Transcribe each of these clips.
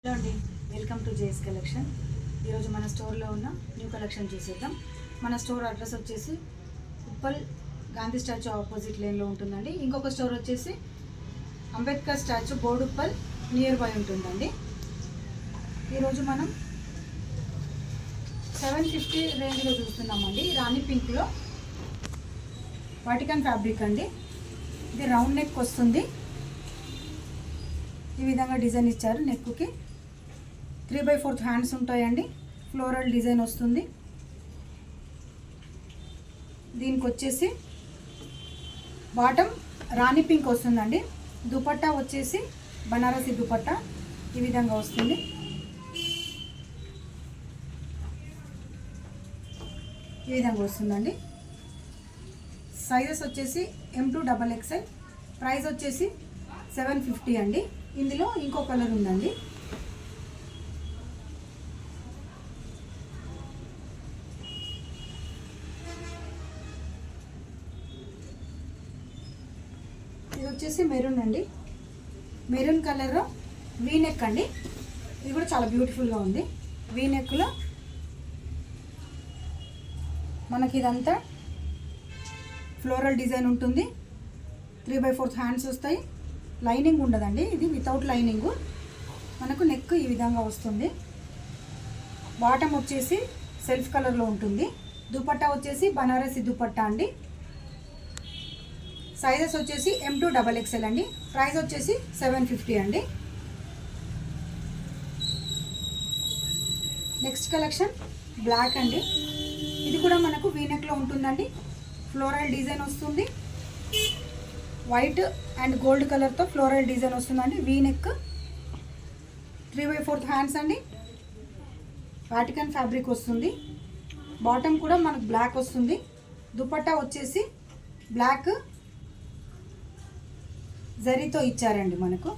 Hello అండి, welcome to JS collection. ఈరోజు మన స్టోర్లో ఉన్న న్యూ కలెక్షన్ చూసేద్దాం. మన స్టోర్ అడ్రస్ వచ్చేసి ఉప్పల్ గాంధీ స్టాచ్యూ ఆపోజిట్ లేన్లో ఉంటుందండి. ఇంకొక స్టోర్ వచ్చేసి Ambedkar statue Boduppal near by ఉంటుందండి. ఈరోజు మనం 750 రేంజ్లో చూస్తున్నామండి. రాణి పింక్లో వాటికన్ ఫ్యాబ్రిక్ అండి. ఇది రౌండ్ నెక్ వస్తుంది. ఈ విధంగా డిజైన్ ఇచ్చారు. నెక్కి 3/4 హ్యాండ్స్ ఉంటాయండి. ఫ్లోరల్ డిజైన్ వస్తుంది. దీనికి వచ్చేసి బాటమ్ రాణి పింక్ వస్తుందండి. దుపట్టా వచ్చేసి బనారసి దుపట్టా ఈ విధంగా వస్తుంది. ఈ విధంగా వస్తుందండి. సైజెస్ వచ్చేసి M2XXL. ప్రైస్ వచ్చేసి 750 అండి. ఇందులో ఇంకో కలర్ ఉందండి. ఇది వచ్చేసి మెరూన్ అండి. మెరూన్ కలర్ వీ నెక్ అండి. ఇది కూడా చాలా బ్యూటిఫుల్గా ఉంది. వీ నెక్లో మనకి ఇదంతా ఫ్లోరల్ డిజైన్ ఉంటుంది. 3/4 హ్యాండ్స్ వస్తాయి. లైనింగ్ ఉండదండి. ఇది వితౌట్ లైనింగ్. మనకు నెక్ ఈ విధంగా వస్తుంది. బాటమ్ వచ్చేసి సెల్ఫ్ కలర్లో ఉంటుంది. దుపట్టా వచ్చేసి బనారసి దుపట్టా అండి. సైజెస్ వచ్చేసి M2XXL అండి. ప్రైస్ వచ్చేసి 750 అండి. నెక్స్ట్ కలెక్షన్ బ్లాక్ అండి. ఇది కూడా మనకు వీనెక్లో ఉంటుందండి. ఫ్లోరల్ డిజైన్ వస్తుంది. వైట్ అండ్ గోల్డ్ కలర్తో ఫ్లోరల్ డిజైన్ వస్తుందండి. వీనెక్ 3/4 హ్యాండ్స్ అండి. వాటికన్ ఫ్యాబ్రిక్ వస్తుంది. బాటమ్ కూడా మనకు బ్లాక్ వస్తుంది. దుపట్టా వచ్చేసి బ్లాక్ జరీతో ఇచ్చారండి మనకు.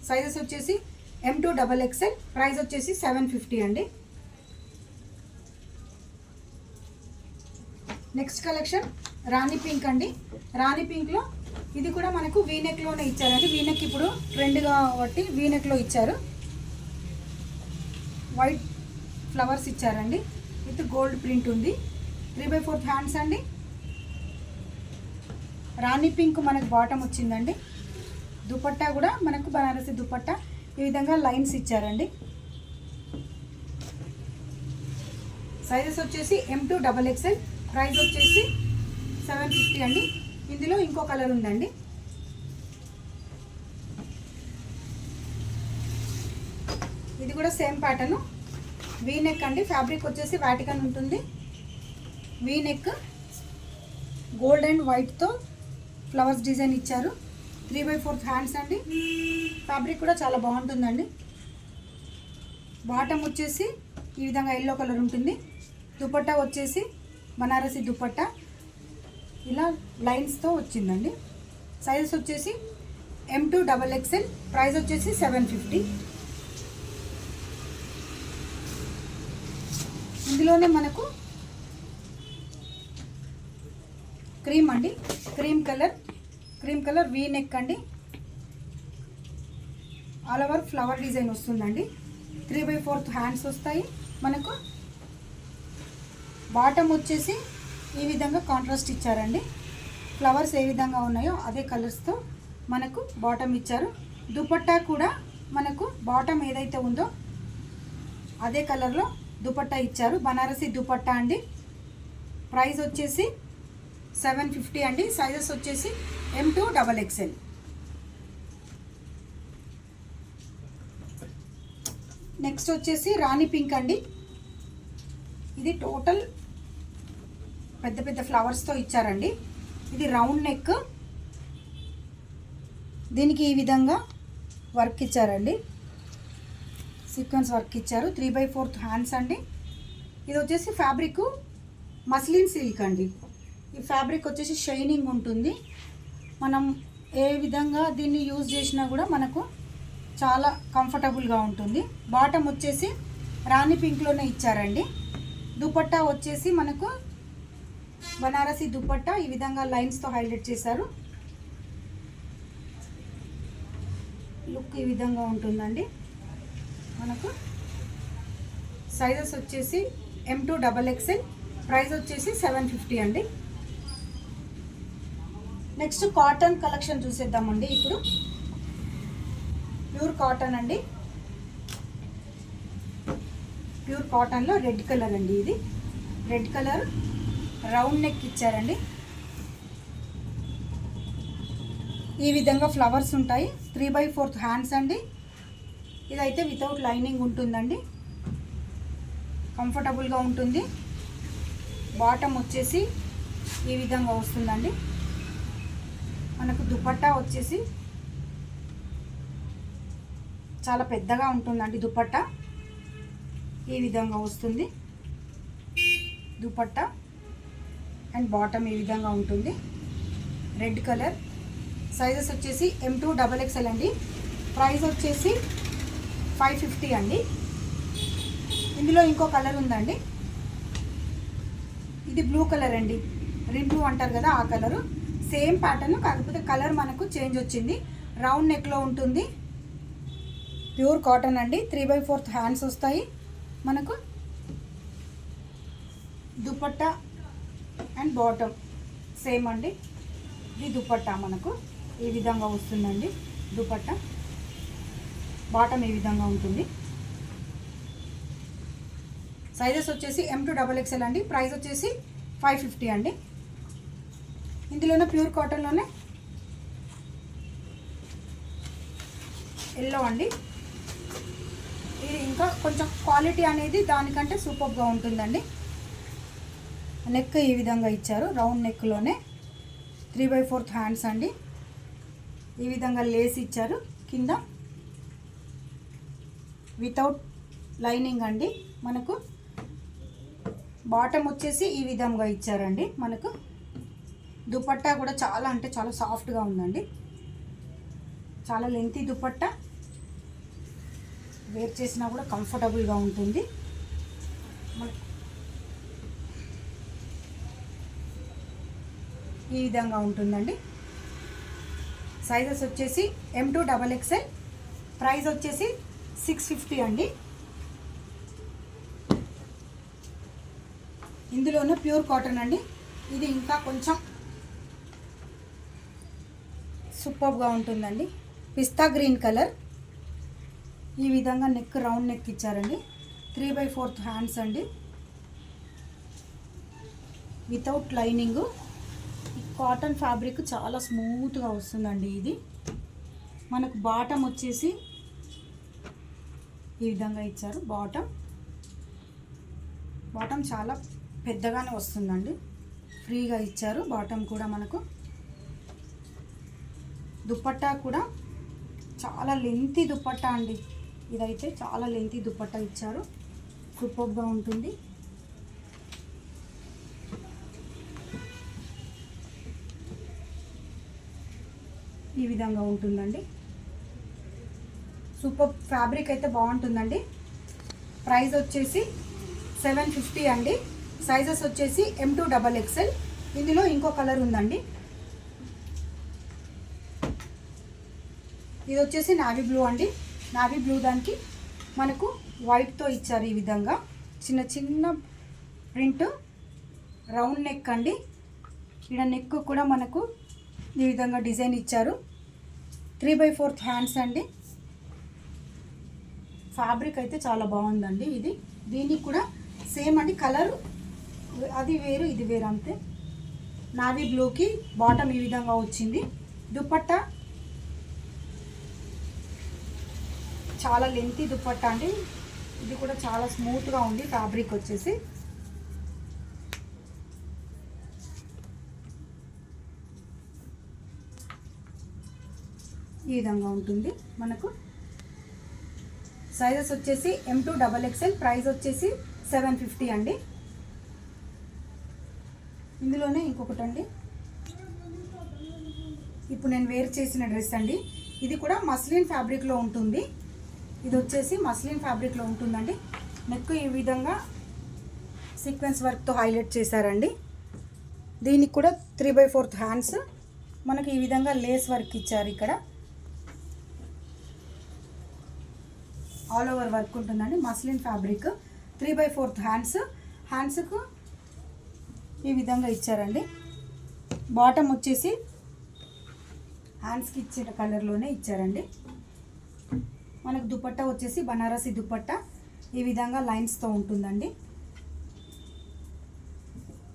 సైజెస్ వచ్చేసి M2XXL. ప్రైస్ వచ్చేసి 750 అండి. నెక్స్ట్ కలెక్షన్ రాణి పింక్ అండి. రాణి పింక్లో ఇది కూడా మనకు వీనెక్లోనే ఇచ్చారండి. వీనెక్ ఇప్పుడు ట్రెండ్గా కాబట్టి వీనెక్లో ఇచ్చారు. వైట్ ఫ్లవర్స్ ఇచ్చారండి. విత్ గోల్డ్ ప్రింట్ ఉంది. 3/4 హ్యాండ్స్ అండి. రాణి పింక్ మనకు బాటమ్ వచ్చిందండి. దుపట్టా కూడా మనకు బనారసి దుపట్టా ఈ విధంగా లైన్స్ ఇచ్చారండి. సైజెస్ వచ్చేసి M2XXL. ప్రైస్ వచ్చేసి 750 అండి. ఇందులో ఇంకో కలర్ ఉందండి. ఇది కూడా సేమ్ ప్యాటర్న్ వీ నెక్ అండి. ఫ్యాబ్రిక్ వచ్చేసి వాటికన్ ఉంటుంది. వీ నెక్ గోల్డ్ అండ్ వైట్తో ఫ్లవర్స్ డిజైన్ ఇచ్చారు. 3/4 హ్యాండ్స్ అండి. ఫ్యాబ్రిక్ కూడా చాలా బాగుంటుందండి. బాటమ్ వచ్చేసి ఈ విధంగా ఎల్లో కలర్ ఉంటుంది. దుపట్టా వచ్చేసి బనారసి దుపట్టా ఇలా లైన్స్తో వచ్చిందండి. సైజెస్ వచ్చేసి M2XXL. ప్రైస్ వచ్చేసి 750. ఇందులోనే మనకు క్రీమ్ అండి. క్రీమ్ కలర్ వీ నెక్ అండి. ఆల్ ఓవర్ ఫ్లవర్ డిజైన్ వస్తుందండి. 3/4 హ్యాండ్స్ వస్తాయి మనకు. బాటమ్ వచ్చేసి ఈ విధంగా కాంట్రాస్ట్ ఇచ్చారండి. ఫ్లవర్స్ ఏ విధంగా ఉన్నాయో అదే కలర్స్తో మనకు బాటమ్ ఇచ్చారు. దుపట్టా కూడా మనకు బాటమ్ ఏదైతే ఉందో అదే కలర్లో దుపట్టా ఇచ్చారు. బనారసి దుపట్టా అండి. ప్రైస్ వచ్చేసి 750 అండి. సైజెస్ వచ్చేసి M2XXL. నెక్స్ట్ వచ్చేసి రాణి పింక్ అండి. ఇది టోటల్ పెద్ద పెద్ద ఫ్లవర్స్తో ఇచ్చారండి. ఇది రౌండ్ నెక్. దీనికి ఈ విధంగా వర్క్ ఇచ్చారండి. సీక్వెన్స్ వర్క్ ఇచ్చారు. 3/4 హ్యాండ్స్ అండి. ఇది వచ్చేసి ఫ్యాబ్రిక్ మస్లిన్ సిల్క్ అండి. ఈ ఫ్యాబ్రిక్ వచ్చేసి షైనింగ్ ఉంటుంది. మనం ఏ విధంగా దీన్ని యూజ్ చేసినా కూడా మనకు చాలా కంఫర్టబుల్గా ఉంటుంది. బాటమ్ వచ్చేసి రాణి పింక్లోనే ఇచ్చారండి. దుపట్టా వచ్చేసి మనకు బనారసి దుపట్టా ఈ విధంగా లైన్స్తో హైలైట్ చేశారు. లుక్ ఈ విధంగా ఉంటుందండి. మనకు సైజెస్ వచ్చేసి M2XXL, ప్రైస్ వచ్చేసి 750 అండి. నెక్స్ట్ కాటన్ కలెక్షన్ చూసేద్దామండి. ఇప్పుడు ప్యూర్ కాటన్ అండి. ప్యూర్ కాటన్లో రెడ్ కలర్ అండి. ఇది రెడ్ కలర్ రౌండ్ నెక్ ఇచ్చారండి. ఈ విధంగా ఫ్లవర్స్ ఉంటాయి. 3/4 హ్యాండ్స్ అండి. ఇదైతే వితౌట్ లైనింగ్ ఉంటుందండి. కంఫర్టబుల్గా ఉంటుంది. బాటమ్ వచ్చేసి ఈ విధంగా వస్తుందండి. మనకు దుపట్టా వచ్చేసి చాలా పెద్దగా ఉంటుందండి. దుపట్టా ఈ విధంగా వస్తుంది. దుపట్టా అండ్ బాటమ్ ఈ విధంగా ఉంటుంది. Red colour. సైజెస్ వచ్చేసి M2XXL అండి. ప్రైస్ వచ్చేసి 550 అండి. ఇందులో ఇంకో కలర్ ఉందండి. ఇది బ్లూ కలర్ అండి. రిమ్ బ్లూ అంటారు కదా, ఆ కలరు. సేమ్ ప్యాటర్న్, కాకపోతే కలర్ మనకు చేంజ్ వచ్చింది. రౌండ్ నెక్లో ఉంటుంది. ప్యూర్ కాటన్ అండి. 3/4 హ్యాండ్స్ వస్తాయి మనకు. దుపట్టా అండ్ బాటమ్ సేమ్ అండి. ఇది దుపట్టా మనకు ఈ విధంగా వస్తుందండి. దుపట్టా బాటమ్ ఈ విధంగా ఉంటుంది. సైజెస్ వచ్చేసి M2XXL అండి. ప్రైస్ వచ్చేసి 550 అండి. ఇందులోనే ప్యూర్ కాటన్లోనే ఎల్లో అండి. ఇది ఇంకా కొంచెం క్వాలిటీ అనేది దానికంటే సూపర్గా ఉంటుందండి. నెక్ ఈ విధంగా ఇచ్చారు. రౌండ్ నెక్లోనే 3/4 హ్యాండ్స్ అండి. ఈ విధంగా లేస్ ఇచ్చారు. కింద వితౌట్ లైనింగ్ అండి. మనకు బాటమ్ వచ్చేసి ఈ విధంగా ఇచ్చారండి. మనకు దుపట్టా కూడా చాలా అంటే చాలా సాఫ్ట్గా ఉందండి. చాలా లెంతీ దుపట్టా. వేర్ చేసినా కూడా కంఫర్టబుల్గా ఉంటుంది. ఈ విధంగా ఉంటుందండి. సైజెస్ వచ్చేసి M2XXL. ప్రైస్ వచ్చేసి 650 అండి. ఇందులోనే ప్యూర్ కాటన్ అండి. ఇది ఇంకా కొంచెం సూపర్గా ఉంటుందండి. పిస్తా గ్రీన్ కలర్. ఈ విధంగా నెక్ రౌండ్ నెక్ ఇచ్చారండి. 3/4 హ్యాండ్స్ అండి. Without lining. ఈ కాటన్ ఫ్యాబ్రిక్ చాలా స్మూత్గా వస్తుందండి. ఇది మనకు బాటమ్ వచ్చేసి ఈ విధంగా ఇచ్చారు. బాటమ్ చాలా పెద్దగానే వస్తుందండి. ఫ్రీగా ఇచ్చారు బాటమ్ కూడా. మనకు దుపట్టా కూడా చాలా లెంతీ దుపట్టా అండి. ఇదైతే చాలా లెంతీ దుపట్టా ఇచ్చారు. సూపర్గా ఉంటుంది. ఈ విధంగా ఉంటుందండి. సూపర్ ఫ్యాబ్రిక్ అయితే బాగుంటుందండి. ప్రైస్ వచ్చేసి 750 అండి. సైజెస్ వచ్చేసి M2XXL. ఇందులో ఇంకో కలర్ ఉందండి. ఇది వచ్చేసి నావీ బ్లూ అండి. నావీ బ్లూ దానికి మనకు వైట్తో ఇచ్చారు. ఈ విధంగా చిన్న చిన్న ప్రింట్. రౌండ్ నెక్ అండి. ఇక్కడ నెక్ కూడా మనకు ఈ విధంగా డిజైన్ ఇచ్చారు. 3/4 హ్యాండ్స్ అండి. ఫ్యాబ్రిక్ అయితే చాలా బాగుందండి. ఇది దీనికి కూడా సేమ్ అండి. కలర్ అది వేరు ఇది వేరు అంతే. నావీ బ్లూకి బాటమ్ ఈ విధంగా వచ్చింది. దుపట్టా చాలా లెంతీ దుపట్టా అండి. ఇది కూడా చాలా స్మూత్గా ఉంది. ఫ్యాబ్రిక్ వచ్చేసి ఈ విధంగా ఉంటుంది మనకు. సైజెస్ వచ్చేసి M2XXL. ప్రైస్ వచ్చేసి 750 అండి. ఇందులోనే ఇంకొకటి అండి. ఇప్పుడు నేను వేర్ చేసిన డ్రెస్ అండి. ఇది కూడా మస్లిన్ ఫ్యాబ్రిక్లో ఉంటుంది. ఇది వచ్చేసి మస్లిన్ ఫ్యాబ్రిక్లో ఉంటుందండి. నెక్ ఈ విధంగా సీక్వెన్స్ వర్క్తో హైలైట్ చేశారండి. దీనికి కూడా 3/4 హ్యాండ్స్. మనకి ఈ విధంగా లేస్ వర్క్ ఇచ్చారు. ఇక్కడ ఆల్ ఓవర్ వర్క్ ఉంటుందండి. మస్లిన్ ఫ్యాబ్రిక్ 3/4 హ్యాండ్స్కు ఈ విధంగా ఇచ్చారండి. బాటమ్ వచ్చేసి హ్యాండ్స్కి ఇచ్చిన కలర్లోనే ఇచ్చారండి. మనకు దుపట్టా వచ్చేసి బనారసి దుపట్టా ఈ విధంగా లైన్స్తో ఉంటుందండి.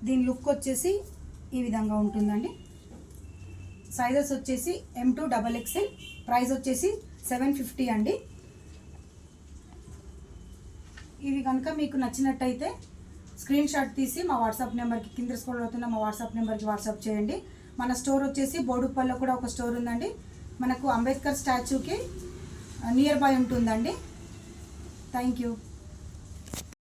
దీని లుక్ వచ్చేసి ఈ విధంగా ఉంటుందండి. సైజెస్ వచ్చేసి M2 XXL, ప్రైస్ వచ్చేసి 750 అండి. ఇవి కనుక మీకు నచ్చినట్టయితే స్క్రీన్ షాట్ తీసి మా వాట్సాప్ నెంబర్కి, కింద స్క్రోల్ అవుతున్న మా వాట్సాప్ నెంబర్కి వాట్సాప్ చేయండి. మన స్టోర్ వచ్చేసి బోడుప్పల్లో కూడా ఒక స్టోర్ ఉందండి. మనకు అంబేద్కర్ స్టాచ్యూకి నియర్ బై ఉంటుందండి. Thank you.